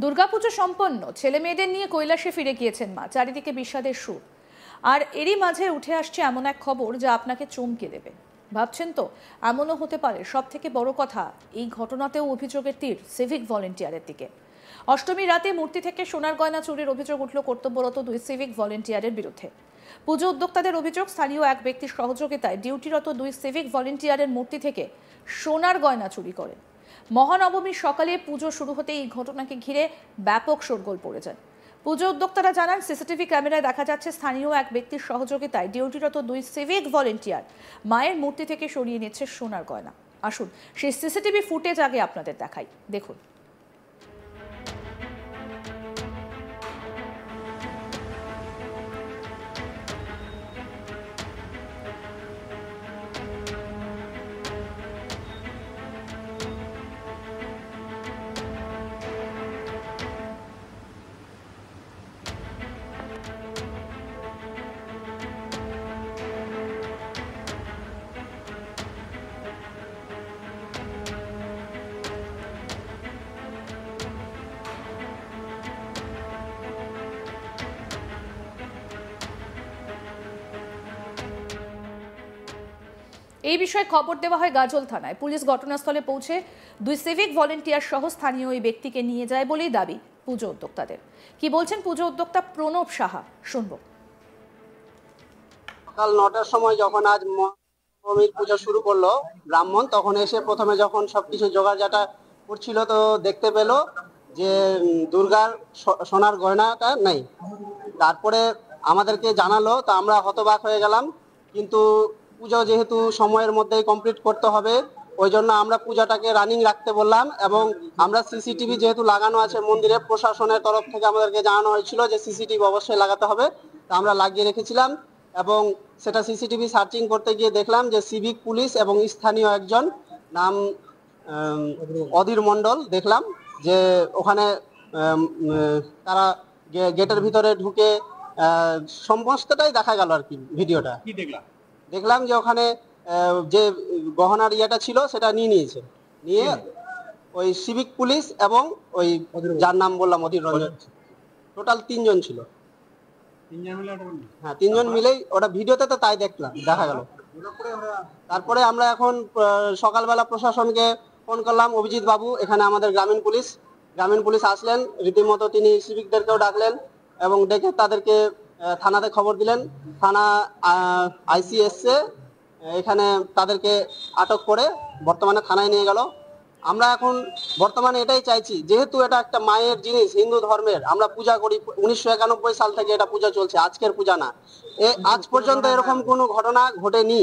দুর্গাপুজো সম্পন্ন, ছেলে মেয়েদের নিয়ে কৈলাসে ফিরে গিয়েছেন মা। চারিদিকে বিষাদের সুর। আর এরই মাঝে উঠে আসছে এমন এক খবর যা আপনাকে চমকে দেবে। ভাবছেন তো এমনও হতে পারে? সব থেকে বড় কথা, এই ঘটনাতেও অভিযোগের তীর সিভিক ভলেন্টিয়ারের দিকে। অষ্টমী রাতে মূর্তি থেকে সোনার গয়না চুরির অভিযোগ উঠল কর্তব্যরত দুই সিভিক ভলেন্টিয়ারের বিরুদ্ধে। পুজো উদ্যোক্তাদের অভিযোগ, স্থানীয় এক ব্যক্তির সহযোগিতায় ডিউটিরত দুই সিভিক ভলেন্টিয়ারের মূর্তি থেকে সোনার গয়না চুরি করে। মহানবমীর সকালে পুজো শুরু হতে এই ঘটনাকে ঘিরে ব্যাপক শোরগোল পড়ে যায়। পুজো উদ্যোক্তারা জানান, সিসিটিভি ক্যামেরায় দেখা যাচ্ছে স্থানীয় এক ব্যক্তির সহযোগিতায় ডিউটিরত দুই সিভিক ভলেন্টিয়ার মায়ের মূর্তি থেকে সরিয়ে নিচ্ছে সোনার গয়না। আসুন সেই সিসিটিভি ফুটেজ আগে আপনাদের দেখাই, দেখুন। এই বিষয়ে খবর দেওয়া হয় গাজল থানায়। পুলিশ ঘটনাস্থলে পৌঁছে দুই সিভিক ভলেন্টিয়ার সহ স্থানীয় ওই ব্যক্তিকে নিয়ে যায় বলেই দাবি পুজো উদ্যোক্তাদের। কি বলছেন পুজো উদ্যোক্তা প্রণব সাহা, শুনবো। সকাল 9টার সময় যখন আজ মহানবমীর পুজো শুরু করলো ব্রাহ্মণ, তখন এসে প্রথমে যখন সবকিছু জোগাড়জাটা করছিল তো দেখতে পেল যে দুর্গার সোনার গয়নাটা নেই। তারপরে আমাদেরকে জানালো, তো আমরা হতবাক হয়ে গেলাম। কিন্তু পুজো যেহেতু সময়ের মধ্যেই কমপ্লিট করতে হবে, ওই জন্য আমরা পূজাটাকে রানিং রাখতে বললাম। এবং আমরা সিসিটিভি যেহেতু লাগানো আছে মন্দিরে, প্রশাসনের তরফ থেকে আমাদেরকে জানানো হয়েছিল যে সিসিটিভি অবশ্যই লাগাতে হবে, তা আমরা লাগিয়ে রেখেছিলাম। এবং সেটা সিসিটিভি সার্চিং করতে গিয়ে দেখলাম যে সিভিক পুলিশ এবং স্থানীয় একজন, নাম অধীর মণ্ডল, দেখলাম যে ওখানে তারা গেটের ভিতরে ঢুকে সমস্তটাই দেখা গেল আর কি। ভিডিওটা দেখলাম যে ওখানে যে গহনার ইয়েটা ছিল সেটা নিয়েছে। নিয়ে ওই সিভিক পুলিশ এবং ওই যার নাম বললাম অধীর রঞ্জন, টোটাল 3 জন ছিল। হ্যাঁ, 3 জন মিলেই ওটা ভিডিওতে তো তাই দেখা গেল। তারপরে আমরা এখন সকালবেলা প্রশাসনকে ফোন করলাম। অভিজিৎ বাবু এখানে আমাদের গ্রামীণ পুলিশ আসলেন, রীতিমতো তিনি সিভিকদেরকেও ডাকলেন এবং ডেকে তাদেরকে থানাতে খবর দিলেন। থানা আইসি এসছে, এখানে তাদেরকে আটক করে বর্তমানে থানায় নিয়ে গেল। আমরা এখন বর্তমানে এটাই চাইছি, যেহেতু এটা একটা মায়ের জিনিস, হিন্দু ধর্মের, আমরা পূজা করি 1991 সাল থেকে এটা পূজা চলছে, আজকের পূজা না। আজ পর্যন্ত এরকম কোনো ঘটনা ঘটেনি।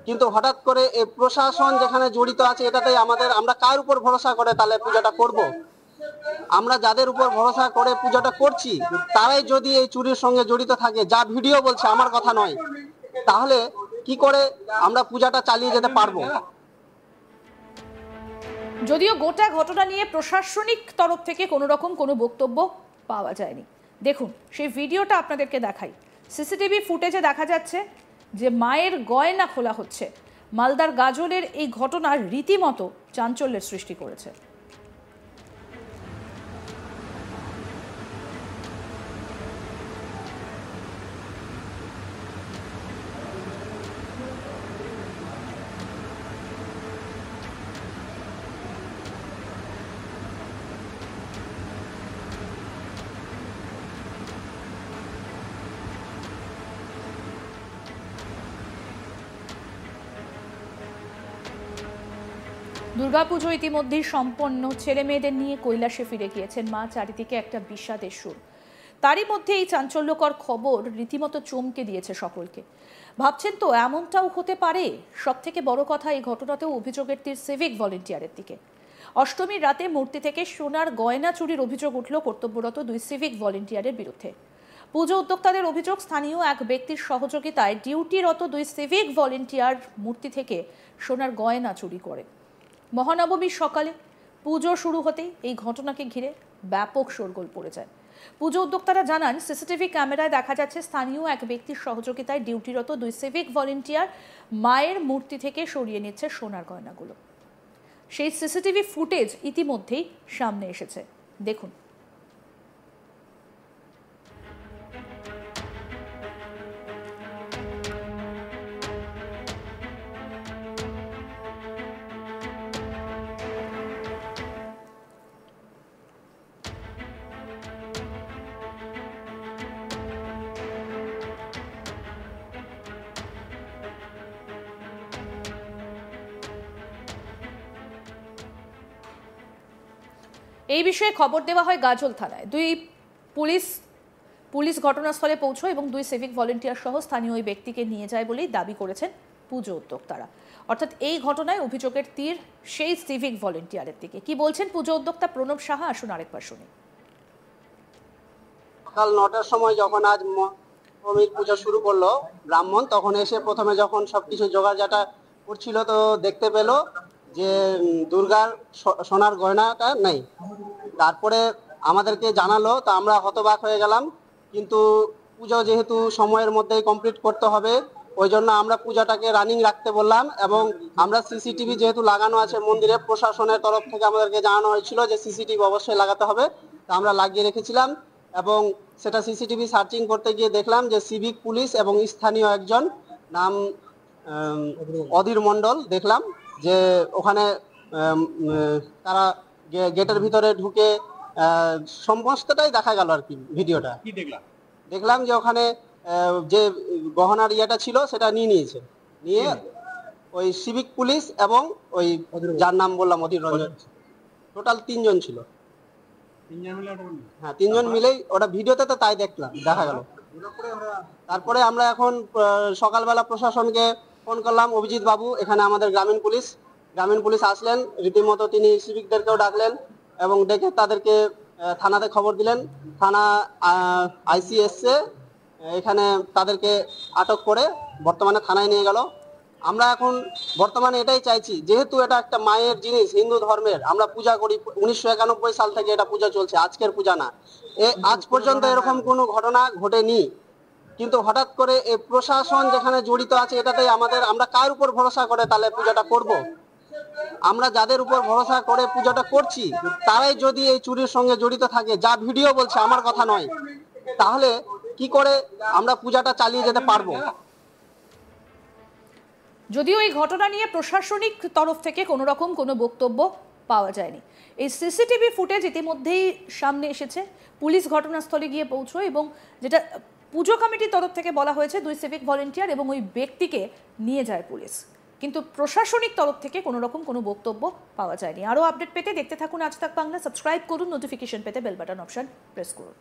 কিন্তু হঠাৎ করে এই প্রশাসন যেখানে জড়িত আছে, এটাতেই আমরা কার উপর ভরসা করে তাহলে পূজাটা করব? আমরা যাদের উপর ভরসা করে পূজাটা করছি তারাই যদি এই চুরির সঙ্গে জড়িত থাকে, যা ভিডিও বলছে, আমার কথা নয়, তাহলে কি করে আমরা পূজাটা চালিয়ে যেতে পারবো? যদিও গোটা ঘটনা নিয়ে প্রশাসনিক তরফ থেকে কোনো রকম কোনো বক্তব্য পাওয়া যায়নি। দেখুন সেই ভিডিওটা আপনাদেরকে দেখাই। সিসিটিভি ফুটেজে দেখা যাচ্ছে যে মায়ের গয়না খোলা হচ্ছে। মালদার গাজলের এই ঘটনা রীতিমতো চাঞ্চল্যের সৃষ্টি করেছে। দুর্গাপুজো ইতিমধ্যেই সম্পন্ন, ছেলে মেয়েদের নিয়ে কৈলাসে ফিরে গিয়েছেন মা। চারিদিকে একটা বিষাদের সুর। তারই মধ্যে এই চাঞ্চল্যকর খবর রীতিমতো চমকে দিয়েছে সকলকে। ভাবছেন তো এমনটাও হতে পারে? সব থেকে বড় কথা, এই ঘটনাতেও অভিযোগের তীর সিভিক ভলেন্টিয়ারের দিকে। অষ্টমীর রাতে মূর্তি থেকে সোনার গয়না চুরির অভিযোগ উঠল কর্তব্যরত দুই সিভিক ভলেন্টিয়ারের বিরুদ্ধে। পুজো উদ্যোক্তাদের অভিযোগ, স্থানীয় এক ব্যক্তির সহযোগিতায় ডিউটিরত দুই সিভিক ভলেন্টিয়ার মূর্তি থেকে সোনার গয়না চুরি করে। মহানবমীর সকালে পুজো শুরু হতেই এই ঘটনাকে ঘিরে ব্যাপক শোরগোল পড়ে যায়। পুজো উদ্যোক্তারা জানান, সিসিটিভি ক্যামেরায় দেখা যাচ্ছে স্থানীয় এক ব্যক্তির সহযোগিতায় ডিউটিরত দুই সিভিক ভলেন্টিয়ার মায়ের মূর্তি থেকে সরিয়ে নিচ্ছে সোনার গয়নাগুলো। সেই সিসিটিভি ফুটেজ ইতিমধ্যেই সামনে এসেছে, দেখুন। এই বিষয়ে খবর দেওয়া হয় গাজল থানায়। পুলিশ ঘটনাস্থলে পৌঁছয় এবং 2 সিভিক ভলেন্টিয়ার সহ স্থানীয় ওই ব্যক্তিকে নিয়ে যায় বলেই দাবি করেছেন পুজো উদ্যোক্তারা। অর্থাৎ এই ঘটনায় অভিযোগের তীর সেই সিভিক ভলেন্টিয়ারের দিকে। কি বলছেন পুজো উদ্যোক্তা প্রণব সাহা, আসুন আরেকবার শুনি। সকাল 9টার সময় যখন আজ নবমীর পুজো শুরু করলো ব্রাহ্মণ, তখন এসে প্রথমে যখন সবকিছু জোগাড়জাটা করছিল তো দেখতে পেল যে দুর্গার সোনার গয়নাটা নেই। তারপরে আমাদেরকে জানালো, তো আমরা হতবাক হয়ে গেলাম। কিন্তু পুজো যেহেতু সময়ের মধ্যেই কমপ্লিট করতে হবে, ওই জন্য আমরা পূজাটাকে রানিং রাখতে বললাম। এবং আমরা সিসিটিভি যেহেতু লাগানো আছে মন্দিরে, প্রশাসনের তরফ থেকে আমাদেরকে জানানো হয়েছিল যে সিসিটিভি অবশ্যই লাগাতে হবে, তা আমরা লাগিয়ে রেখেছিলাম। এবং সেটা সিসিটিভি সার্চিং করতে গিয়ে দেখলাম যে সিভিক পুলিশ এবং স্থানীয় একজন নাম অধীর মণ্ডল, দেখলাম যে ওখানে তারা গেটের ভিতরে ঢুকে সমস্তটাই দেখা গেল আর কি। ভিডিওটা দেখলাম যে ওখানে যে গহনার ইয়েটা ছিল সেটা নিয়েছে, নিয়ে ওই সিভিক পুলিশ এবং ওই যার নাম বললাম অধীর রঞ্জন, টোটাল 3 জন ছিল। হ্যাঁ, 3 জন মিলেই ওটা ভিডিওতে তো তাই দেখা গেল। তারপরে আমরা এখন সকালবেলা প্রশাসনকে ফোন করলাম, অভিজিৎ বাবু এখানে আমাদের গ্রামীণ পুলিশ আসলেন, রীতিমতো তিনি সিভিকদেরকেও ডাকলেন এবং ডেকে তাদেরকে থানাতে খবর দিলেন। থানা আইসি এসছে, এখানে তাদেরকে আটক করে বর্তমানে থানায় নিয়ে গেল। আমরা এখন বর্তমানে এটাই চাইছি, যেহেতু এটা একটা মায়ের জিনিস, হিন্দু ধর্মের, আমরা পূজা করি 1991 সাল থেকে এটা পূজা চলছে, আজকের পূজা না। আজ পর্যন্ত এরকম কোনো ঘটনা ঘটেনি, কিন্তু হঠাৎ করে এই প্রশাসন যেখানে জড়িত আছে এটাতেই আমরা কার উপর ভরসা করে তাহলে পূজাটা করব? আমরা যাদের উপর ভরসা করে পূজাটা করছি তারাই যদি এই চুরির সঙ্গে জড়িত থাকে, যা ভিডিও বলছে, আমার কথা নয়, তাহলে কি করে আমরা পূজাটা চালিয়ে যেতে পারবো? যদিও এই ঘটনা নিয়ে প্রশাসনিক তরফ থেকে কোনো রকম কোনো বক্তব্য পাওয়া যায়নি। এই সিসিটিভি ফুটেজ ইতিমধ্যেই সামনে এসেছে, পুলিশ ঘটনাস্থলে গিয়ে পৌঁছয় এবং যেটা পুজো কমিটির তরফ থেকে বলা হয়েছে 2 সিভিক ভলেন্টিয়ার এবং ওই ব্যক্তিকে নিয়ে যায় পুলিশ, কিন্তু প্রশাসনিক তরফ থেকে কোনো রকম কোনো বক্তব্য পাওয়া যায়নি। আরও আপডেট পেতে দেখতে থাকুন আজ তাক বাংলা, সাবস্ক্রাইব করুন, নোটিফিকেশন পেতে বেল বাটন অপশন প্রেস করুন।